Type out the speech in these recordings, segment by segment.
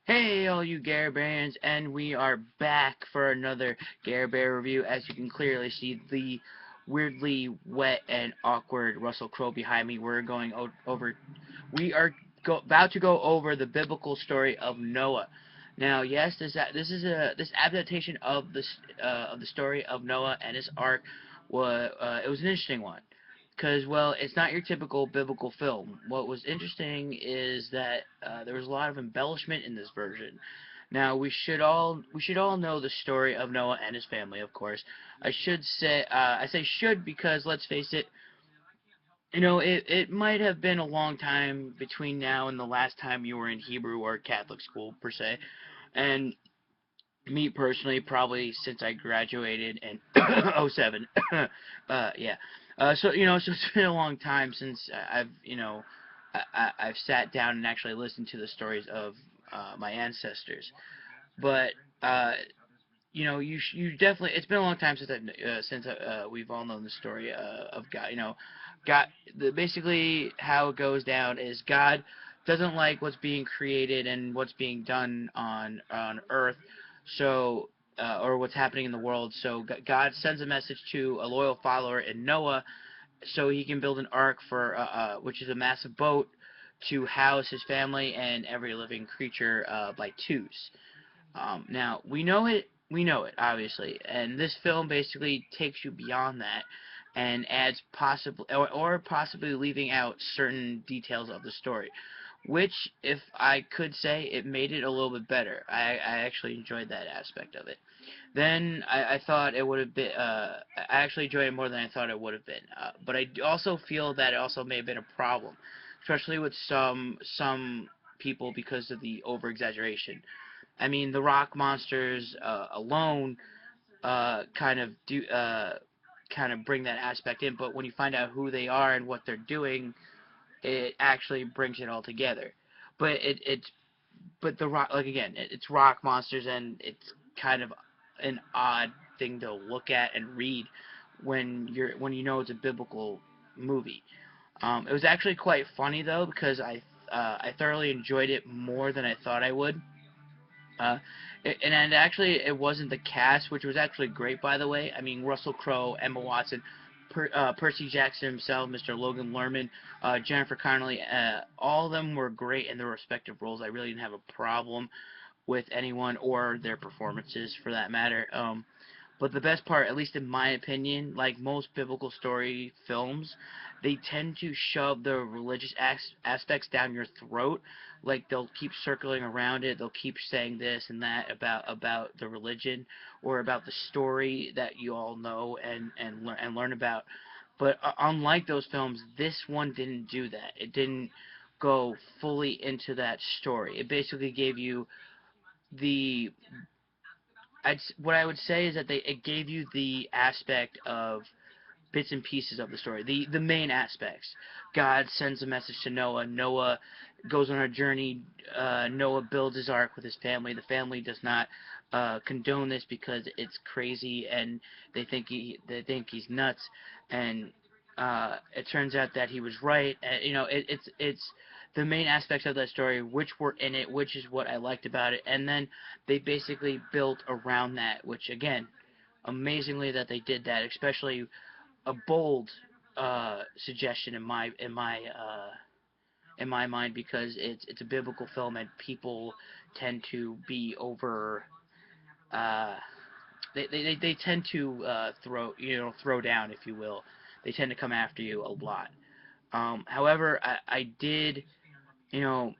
Hey, all you Gare Bears, and we are back for another Gare Bear review. As you can clearly see, the weirdly wet and awkward Russell Crowe behind me. We are about to go over the biblical story of Noah. Now, yes, this adaptation of the story of Noah and his ark it was an interesting one. Because, well, it's not your typical biblical film. What was interesting is that there was a lot of embellishment in this version. Now, we should all know the story of Noah and his family, of course. I say should because let's face it, it might have been a long time between now and the last time you were in Hebrew or Catholic school per se. And me personally, probably since I graduated in '07. Yeah. So it's been a long time since I've sat down and actually listened to the stories of my ancestors. But you definitely. It's been a long time since we've all known the story of God. God. Basically, how it goes down is God doesn't like what's being created and what's being done on Earth, or what's happening in the world. So God sends a message to a loyal follower in Noah, so he can build an ark which is a massive boat to house his family and every living creature by twos. Now we know it obviously, and this film basically takes you beyond that and adds possibly leaving out certain details of the story, which, if I could say, it made it a little bit better. I actually enjoyed that aspect of it. Then I thought it would have been. I actually enjoyed it more than I thought it would have been. But I also feel that it also may have been a problem, especially with some people because of the over exaggeration. I mean, the rock monsters alone kind of bring that aspect in, but when you find out who they are and what they're doing, it actually brings it all together. But the rock, like, again, it's rock monsters, and it's kind of an odd thing to look at and read when you know it's a biblical movie. It was actually quite funny though, because I thoroughly enjoyed it more than I thought I would. And actually, it wasn't the cast, which was actually great, by the way. I mean, Russell Crowe, Emma Watson, Percy Jackson himself, Mr. Logan Lerman, Jennifer Connelly, all of them were great in their respective roles. I really didn't have a problem with anyone or their performances, for that matter. But the best part, at least in my opinion, like most biblical story films, they tend to shove the religious aspects down your throat. Like, they'll keep circling around it. They'll keep saying this and that about the religion or about the story that you all know and learn about. But unlike those films, this one didn't do that. It didn't go fully into that story. It basically gave you the what I would say is that it gave you the aspect of bits and pieces of the story, the main aspects. God sends a message to Noah. Noah goes on a journey. Noah builds his ark with his family. The family does not condone this because it's crazy, and they think he's nuts. And it turns out that he was right. And, it's the main aspects of that story, which were in it, which is what I liked about it. And then they basically built around that, which, again, amazingly that they did that, especially a bold suggestion in my mind, because it's a biblical film and people tend to be over. Uh, they tend to throw down, if you will. They tend to come after you a lot. However, I did, you know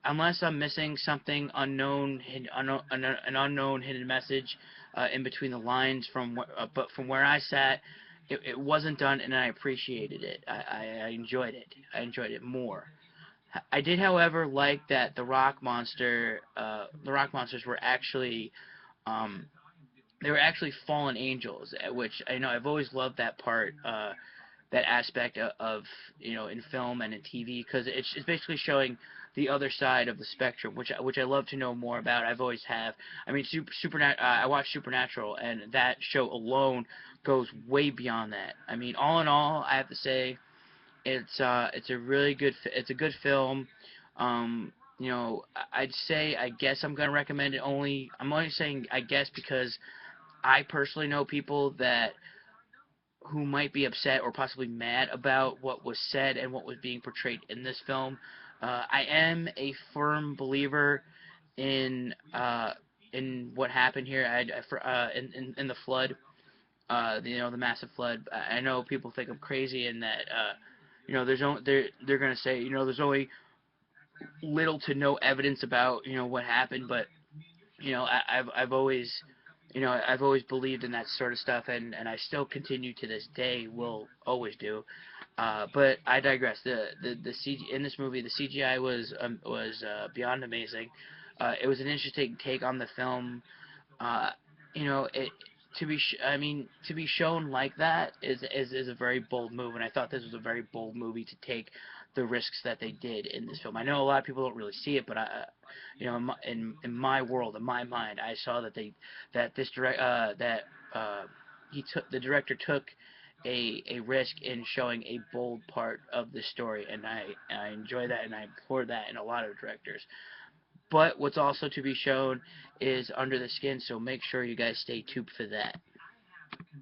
unless I'm missing something unknown, an unknown hidden message in between the lines but from where I sat, it wasn't done, and I appreciated it. I enjoyed it. I enjoyed it more. I did, however, like that the rock monsters were actually um, they were actually fallen angels, which I know I've always loved that part, that aspect of in film and in TV, because it's basically showing the other side of the spectrum, which I love to know more about. I've always have. I mean, I watched Supernatural, and that show alone goes way beyond that. I mean, all in all, I have to say it's a really good it's a good film. I'd say I guess I'm gonna recommend it only. I'm only saying I guess because I personally know people that who might be upset or possibly mad about what was said and what was being portrayed in this film. I am a firm believer in what happened here. In the flood, the massive flood. I know people think I'm crazy and that there's only they're gonna say there's only little to no evidence about what happened, but I've always I've always believed in that sort of stuff, and I still continue to this day. Will always do. But I digress. The CG in this movie, the CGI was beyond amazing. It was an interesting take on the film. Uh, it I mean, to be shown like that is a very bold move, and I thought this was a very bold movie to take the risks that they did in this film. I know a lot of people don't really see it, but in my world, in my mind, I saw that that this direct that the director took a risk in showing a bold part of the story, and I enjoy that, and I applaud that in a lot of directors. But what's also to be shown is Under the Skin, so make sure you guys stay tuned for that.